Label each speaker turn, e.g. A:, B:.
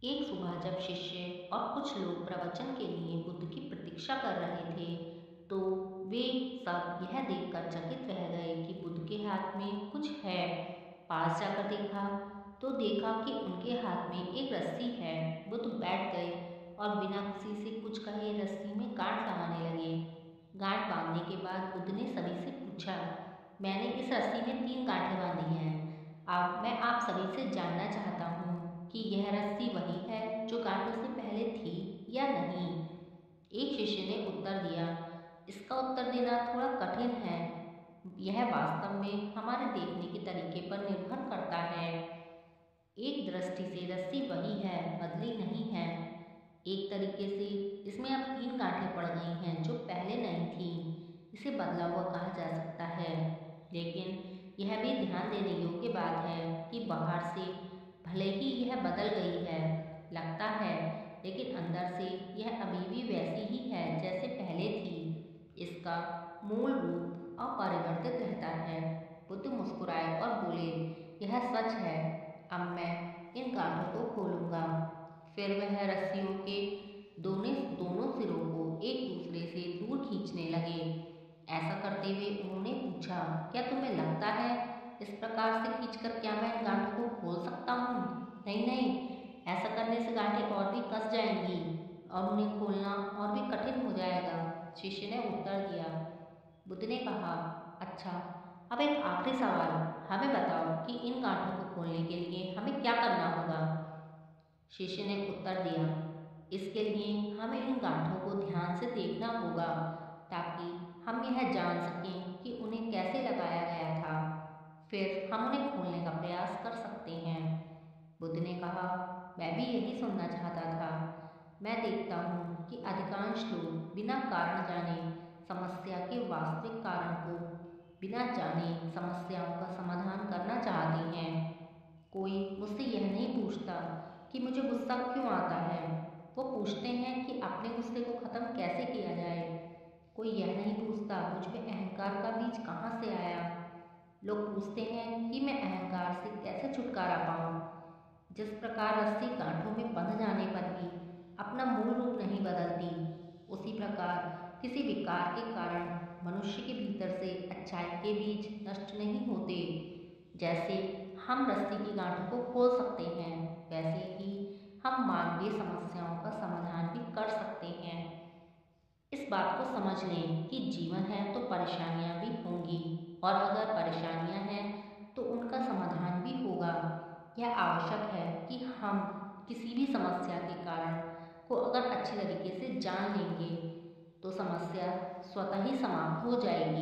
A: एक सुबह जब शिष्य और कुछ लोग प्रवचन के लिए बुद्ध की प्रतीक्षा कर रहे थे, तो वे सब यह देखकर चकित रह गए कि बुद्ध के हाथ में कुछ है। पास जाकर देखा तो देखा कि उनके हाथ में एक रस्सी है। बुद्ध बैठ गए और बिना किसी से कुछ कहे रस्सी में गांठ लगाने लगे। गांठ बांधने के बाद बुद्ध ने सभी से पूछा, मैंने इस रस्सी में 3 गांठें बांधी हैं। अब मैं आप सभी से जानना चाहता हूँ कि यह रस्सी वही है जो गांठों से पहले थी या नहीं। एक शिष्य ने उत्तर दिया, इसका उत्तर देना थोड़ा कठिन है। यह वास्तव में हमारे देखने के तरीके पर निर्भर करता है। एक दृष्टि से रस्सी वही है, बदली नहीं है। एक तरीके से इसमें अब 3 गांठें पड़ गई हैं जो पहले नहीं थी। इसे बदला हुआ कहा जा सकता है। लेकिन यह भी ध्यान देने योग्य बात है कि बाहर से भले ही यह बदल गई है लगता है, लेकिन अंदर से यह अभी भी वैसी ही है जैसे पहले थी। इसका मूल रूप अपरिवर्तित रहता है। बुद्ध मुस्कुराए और बोले, यह सच है। अब मैं इन गांठों को खोलूंगा। फिर वह रस्सियों के दोनों दोनों सिरों को एक दूसरे से दूर खींचने लगे। ऐसा करते हुए उन्होंने पूछा, क्या तुम्हें लगता है इस प्रकार से खींचकर क्या मैं इन गांठों को खोल सकता हूँ? नहीं नहीं, ऐसा करने से गांठें और भी कस जाएंगी और उन्हें खोलना और भी कठिन हो जाएगा। शिष्य ने उत्तर दिया। बुद्ध ने कहा, अच्छा, अब एक आखिरी सवाल, हमें बताओ कि इन गांठों को खोलने के लिए हमें क्या करना होगा। शिष्य ने उत्तर दिया, इसके लिए हमें इन गांठों को ध्यान से देखना होगा ताकि हम यह जान सकें कि उन्हें कैसे लगाया गया था। फिर हम उन्हें खोलने का प्रयास कर सकते हैं। बुद्ध ने कहा, मैं भी यही सुनना चाहता था। मैं देखता हूँ कि अधिकांश लोग बिना कारण जाने समस्या के वास्तविक कारण को बिना जाने समस्याओं का समाधान करना चाहते हैं। कोई मुझसे यह नहीं पूछता कि मुझे गुस्सा क्यों आता है। वो पूछते हैं कि अपने गुस्से को ख़त्म कैसे किया जाए। कोई यह नहीं पूछता मुझ में अहंकार का बीज कहाँ से आया। लोग पूछते हैं कि मैं अहंकार से कैसे छुटकारा पाऊँ। जिस प्रकार रस्सी गांठों में बंध जाने पर भी अपना मूल रूप नहीं बदलती, उसी प्रकार किसी विकार के कारण मनुष्य के भीतर से अच्छाई के बीज नष्ट नहीं होते। जैसे हम रस्सी की गांठों को खोल सकते हैं, वैसे ही हम मानवीय समस्याओं का समाधान भी कर सकते हैं। इस बात को समझ लें कि जीवन है तो परेशानियां भी होंगी, और अगर परेशानियां हैं तो उनका समाधान भी होगा। यह आवश्यक है कि हम किसी भी समस्या के कारण को अगर अच्छी तरीके से जान लेंगे तो समस्या स्वतः ही समाप्त हो जाएगी।